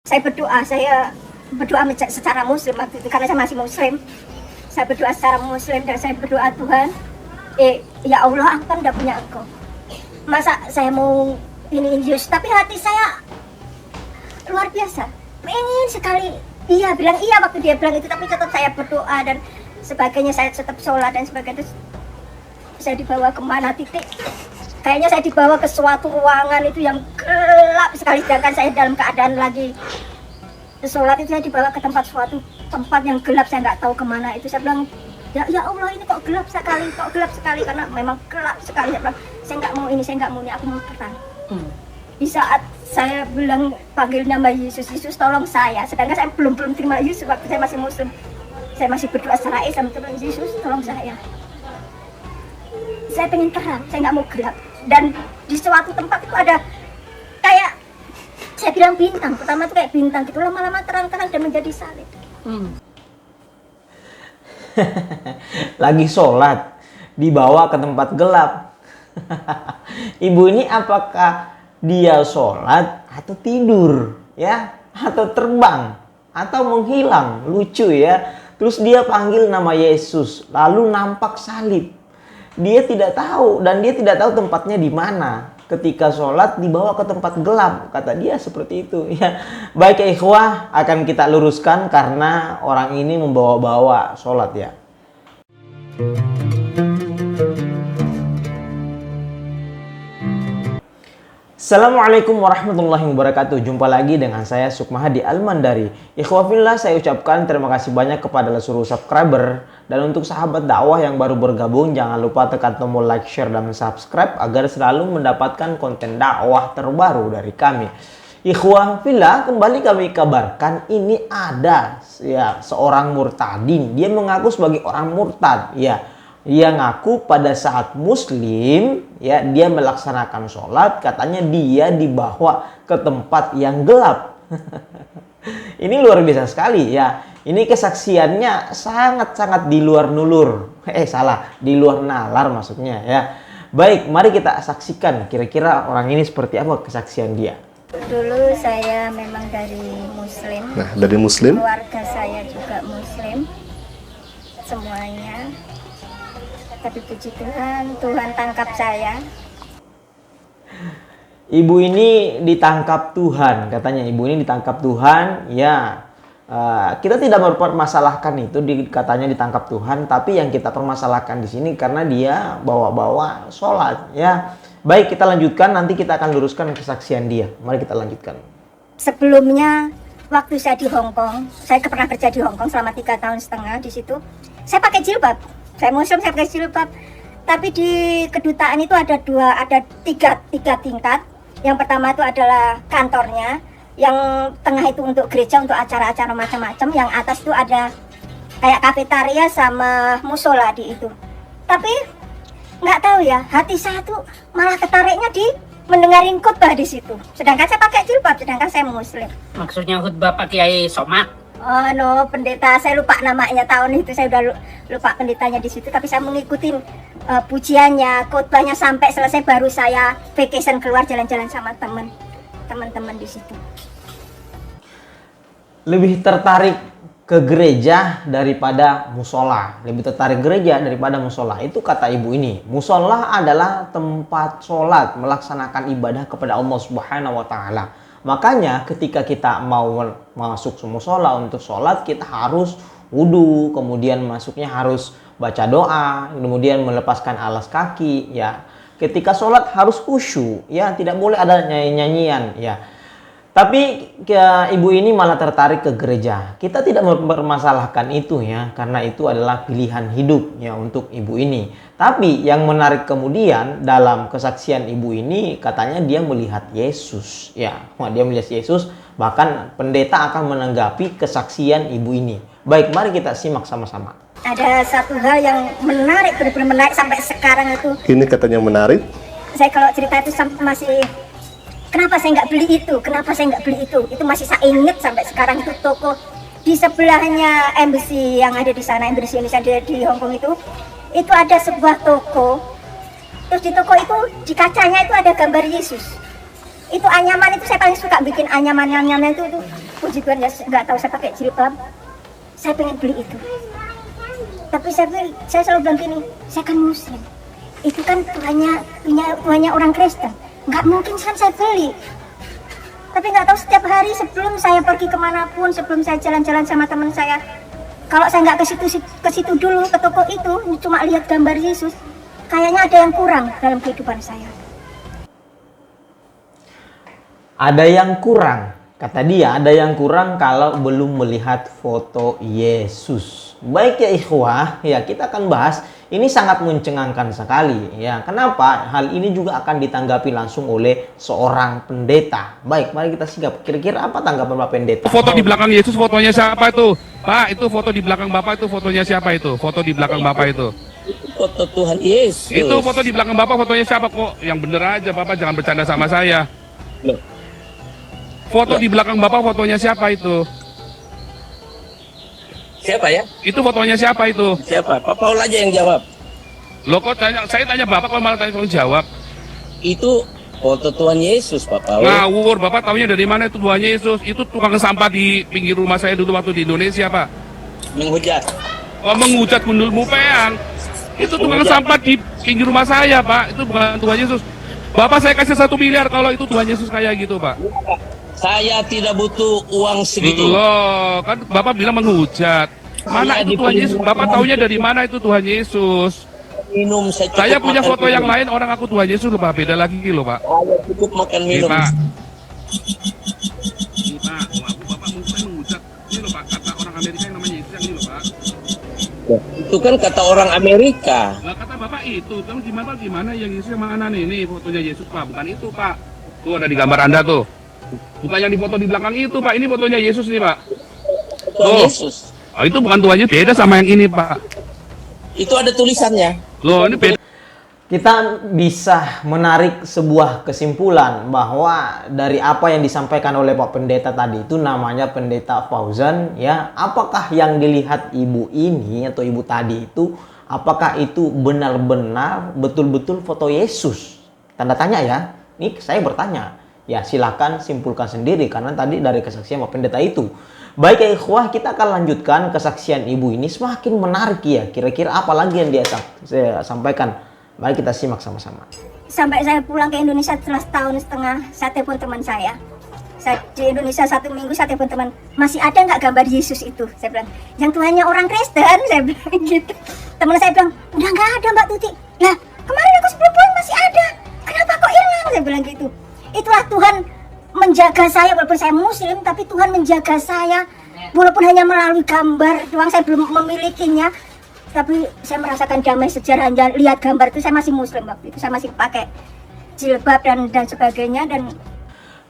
Saya berdoa secara muslim waktu itu karena saya masih muslim. Saya berdoa secara muslim dan saya berdoa, Tuhan, ya Allah, aku kan udah punya Engkau. Masa saya mau ini Yesus, tapi hati saya luar biasa. Pengen sekali iya bilang iya waktu dia bilang itu, tapi tetap saya berdoa dan sebagainya, saya tetap sholat dan sebagainya. Saya dibawa kemana titik? Kayaknya saya dibawa ke suatu ruangan itu yang gelap sekali, sedangkan saya dalam keadaan lagi sholat itu saya dibawa ke suatu tempat yang gelap, saya nggak tahu kemana itu. Saya bilang, ya Allah, ini kok gelap sekali, karena memang gelap sekali. Saya bilang, saya nggak mau ini, aku mau terang. Di saat saya bilang panggil nama Yesus, Yesus tolong saya, sedangkan saya belum terima Yesus waktu saya masih muslim. Saya masih berdoa secara Islam, Yesus tolong saya. Saya pengen terang, saya nggak mau gelap. Dan di suatu tempat itu ada kayak, saya bilang bintang, pertama itu kayak bintang gitu, lama-lama terang-terang dan menjadi salib. Lagi sholat, dibawa ke tempat gelap. Ibu ini apakah dia sholat atau tidur, ya, atau terbang, atau menghilang? Lucu ya. Terus dia panggil nama Yesus, lalu nampak salib. Dia tidak tahu, dan dia tidak tahu tempatnya di mana. Ketika sholat dibawa ke tempat gelap, kata dia seperti itu. Ya, baik ya ikhwah, akan kita luruskan karena orang ini membawa-bawa sholat ya. Assalamualaikum warahmatullahi wabarakatuh. Jumpa lagi dengan saya Sukmahadi Al-Mandari. Ikhwah fillah, saya ucapkan terima kasih banyak kepada seluruh subscriber. Dan untuk sahabat dakwah yang baru bergabung, jangan lupa tekan tombol like, share, dan subscribe agar selalu mendapatkan konten dakwah terbaru dari kami. Ikhwah fillah, kembali kami kabarkan ini ada ya seorang murtadin. Dia mengaku sebagai orang murtad ya. Dia ngaku pada saat muslim ya, dia melaksanakan sholat, katanya dia dibawa ke tempat yang gelap. Ini luar biasa sekali ya. Ini kesaksiannya sangat-sangat di luar nulur. Di luar nalar maksudnya ya. Baik, mari kita saksikan kira-kira orang ini seperti apa kesaksian dia. Dulu saya memang dari muslim. Nah, dari muslim? Keluarga saya juga muslim. Semuanya. Tapi puji Tuhan, Tuhan tangkap saya. Ibu ini ditangkap Tuhan, katanya ibu ini ditangkap Tuhan. Ya, kita tidak mempermasalahkan itu, katanya ditangkap Tuhan. Tapi yang kita permasalahkan di sini karena dia bawa-bawa sholat. Ya, baik, kita lanjutkan. Nanti kita akan luruskan kesaksian dia. Mari kita lanjutkan. Sebelumnya, waktu saya di Hong Kong, saya pernah kerja di Hong Kong selama 3,5 tahun di situ. Saya pakai jilbab. Saya muslim, saya pakai jilbab. Tapi di kedutaan itu ada tiga tingkat. Yang pertama itu adalah kantornya. Yang tengah itu untuk gereja, untuk acara-acara macam-macam. Yang atas itu ada kayak kafetaria sama musola di itu. Tapi nggak tahu ya, hati saya tuh malah ketariknya di mendengarin khutbah di situ. Sedangkan saya pakai jilbab, sedangkan saya muslim. Maksudnya khutbah Pak Kiai Somad? Oh no, pendeta, saya lupa namanya, tahun itu saya udah lupa pendetanya di situ. Tapi saya mengikuti pujiannya, khotbahnya sampai selesai, baru saya vacation keluar jalan-jalan sama teman-teman di situ. Lebih tertarik ke gereja daripada musola. Lebih tertarik gereja daripada musola. Itu kata ibu ini. Musola adalah tempat sholat, melaksanakan ibadah kepada Allah Subhanahu wa Ta'ala. Makanya ketika kita mau masuk musola untuk sholat, kita harus wudhu, kemudian masuknya harus baca doa, kemudian melepaskan alas kaki ya. Ketika sholat harus khusyuk ya, tidak boleh ada nyanyi-nyanyian ya. Tapi ibu ini malah tertarik ke gereja. Kita tidak mempermasalahkan itu ya, karena itu adalah pilihan hidup ya untuk ibu ini. Tapi yang menarik kemudian dalam kesaksian ibu ini, katanya dia melihat Yesus ya. Dia melihat Yesus, bahkan pendeta akan menanggapi kesaksian ibu ini. Baik, mari kita simak sama-sama. Ada satu hal yang menarik, benar-benar menarik sampai sekarang itu. Ini katanya menarik. Saya kalau cerita itu masih, kenapa saya nggak beli itu? Kenapa saya nggak beli itu? Itu masih saya ingat sampai sekarang. Itu toko di sebelahnya embassy yang ada di sana, embassy Indonesia di Hong Kong itu ada sebuah toko. Terus di toko itu, di kacanya itu ada gambar Yesus. Itu anyaman itu saya paling suka bikin anyaman itu puji Tuhan ya nggak tahu saya pakai jilbab, saya pengen beli itu. Tapi saya selalu bilang gini, saya kan muslim, itu kan Tuhannya orang Kristen, nggak mungkin kan saya beli. Tapi nggak tahu setiap hari sebelum saya pergi kemanapun, sebelum saya jalan-jalan sama teman saya, kalau saya nggak ke situ dulu, ke toko itu, cuma lihat gambar Yesus, kayaknya ada yang kurang dalam kehidupan saya. Ada yang kurang, kata dia, ada yang kurang kalau belum melihat foto Yesus. Baik ya ikhwah, ya kita akan bahas, ini sangat mencengangkan sekali. Ya, kenapa? Hal ini juga akan ditanggapi langsung oleh seorang pendeta. Baik, mari kita sigap. Kira-kira apa tanggapan Pak Pendeta? Foto di belakang Yesus, fotonya siapa itu? Pak, itu foto di belakang Bapak itu fotonya siapa itu? Foto di belakang Bapak itu. Foto Tuhan Yesus. Itu foto di belakang Bapak fotonya siapa kok? Yang bener aja Bapak, jangan bercanda sama saya. Loh, Foto di belakang Bapak fotonya siapa itu? siapa ya? Itu fotonya siapa itu? Siapa? Pak Paul aja yang jawab. Loh kok saya tanya Bapak kok malah tanya tolong jawab? Itu foto Tuhan Yesus, Pak Paul. Ngawur, Bapak taunya dari mana itu Tuhan Yesus? Itu tukang sampah di pinggir rumah saya dulu waktu di Indonesia, Pak. Menghujat. Oh, menghujat gundulmu peang. Itu tukang sampah di pinggir rumah saya, Pak. Itu bukan Tuhan Yesus. Bapak saya kasih 1 miliar kalau itu Tuhan Yesus kayak gitu, Pak. Saya tidak butuh uang segitu. Loh, kan Bapak bilang menghujat. Mana Saya itu Tuhan Yesus? Bapak taunya dari mana itu Tuhan Yesus? Minum saya cukup Saya punya makan foto yang minum. lain orang aku Tuhan Yesus loh, Pak. Beda lagi loh, Pak. Saya cukup makan Nih, minum. Pak. Nih, Pak. Bapak menghujat. Ini loh, Pak. Kata orang Amerika yang namanya Yesus yang ini loh, Pak. Itu kan kata orang Amerika. Lah kata Bapak itu, kamu gimana yang Yesus yang mana nih? Ini fotonya Yesus, Pak. Bukan itu, Pak. Tuh ada di gambar Anda tuh. Bukan yang difoto di belakang itu, Pak. Ini fotonya Yesus nih, Pak. Tuhan Loh. Yesus. Oh, itu bukan Tuhan Yesus, beda sama yang ini, Pak. Itu ada tulisannya. Loh, ini beda. Kita bisa menarik sebuah kesimpulan bahwa dari apa yang disampaikan oleh Pak Pendeta tadi, itu namanya Pendeta Fauzan, ya. Apakah yang dilihat ibu ini atau ibu tadi itu, apakah itu benar-benar betul-betul foto Yesus? Tanda tanya ya. Ini saya bertanya. Ya silakan simpulkan sendiri karena tadi dari kesaksian Pak Pendeta itu. Baik ya ikhwah, kita akan lanjutkan kesaksian ibu ini, semakin menarik ya. Kira-kira apa lagi yang saya sampaikan? Mari kita simak sama-sama. Sampai saya pulang ke Indonesia setelah setahun setengah, saya telepon teman saya. Saya di Indonesia 1 minggu, saya telepon teman, masih ada nggak gambar Yesus itu? Saya bilang, yang Tuhannya orang Kristen, saya bilang gitu. Teman saya bilang, udah nggak ada Mbak Tuti. Lah kemarin aku sebelum pulang masih ada, kenapa kok hilang? Saya bilang gitu. Itulah Tuhan menjaga saya, walaupun saya muslim, tapi Tuhan menjaga saya. Walaupun hanya melalui gambar doang, saya belum memilikinya, tapi saya merasakan damai sejarahnya. Lihat gambar itu, saya masih muslim waktu itu, saya masih pakai jilbab dan sebagainya. Dan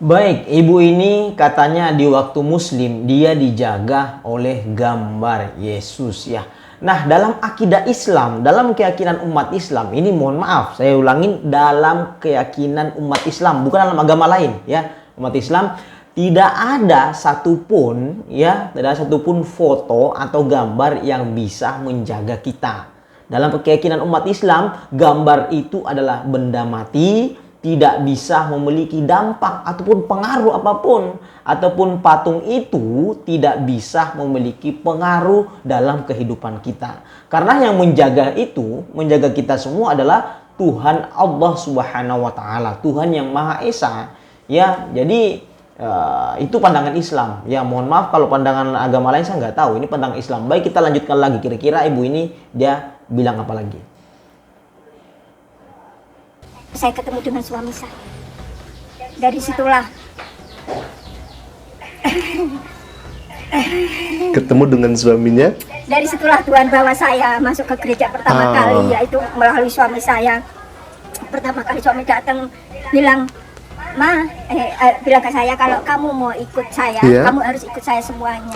baik, ibu ini katanya di waktu muslim dia dijaga oleh gambar Yesus ya. Nah, dalam akidah Islam, dalam keyakinan umat Islam, ini mohon maaf, saya ulangin, dalam keyakinan umat Islam, bukan dalam agama lain ya. Umat Islam tidak ada satupun ya, tidak ada satupun foto atau gambar yang bisa menjaga kita. Dalam keyakinan umat Islam, gambar itu adalah benda mati, tidak bisa memiliki dampak ataupun pengaruh apapun, ataupun patung itu tidak bisa memiliki pengaruh dalam kehidupan kita. Karena yang menjaga itu, menjaga kita semua adalah Tuhan Allah Subhanahu wa taala, Tuhan yang Maha Esa. Ya, jadi itu pandangan Islam. Ya, mohon maaf kalau pandangan agama lain saya nggak tahu. Ini pandangan Islam. Baik, kita lanjutkan lagi. Kira-kira ibu ini dia bilang apa lagi? saya ketemu dengan suami saya. Dari situlah Ketemu dengan suaminya. dari situlah Tuhan bawa saya masuk ke gereja pertama kali, yaitu melalui suami saya. Pertama kali suami datang bilang, bilang ke saya, kalau kamu mau ikut saya, Iya. kamu harus ikut saya semuanya.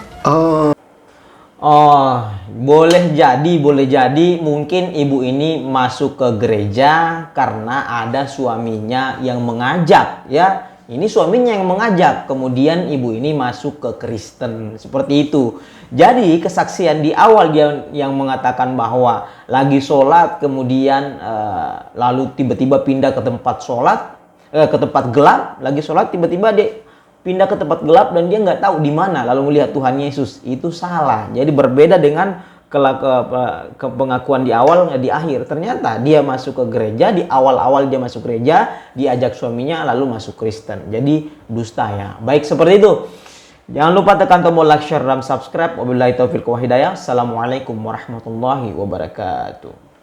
Oh, boleh jadi mungkin ibu ini masuk ke gereja karena ada suaminya yang mengajak ya. Ini suaminya yang mengajak, kemudian ibu ini masuk ke Kristen, seperti itu. Jadi kesaksian di awal dia yang mengatakan bahwa lagi sholat, kemudian lalu tiba-tiba pindah ke tempat sholat, ke tempat gelap, lagi sholat tiba-tiba dia pindah ke tempat gelap dan dia nggak tahu di mana lalu melihat Tuhan Yesus. Itu salah. Jadi berbeda dengan ke pengakuan di awal, di akhir. Ternyata dia masuk ke gereja, di awal-awal dia masuk gereja, diajak suaminya lalu masuk Kristen. Jadi dusta ya. Baik, seperti itu. Jangan lupa tekan tombol like, share, dan subscribe. Wabillahi taufiq wal hidayah. Assalamualaikum warahmatullahi wabarakatuh.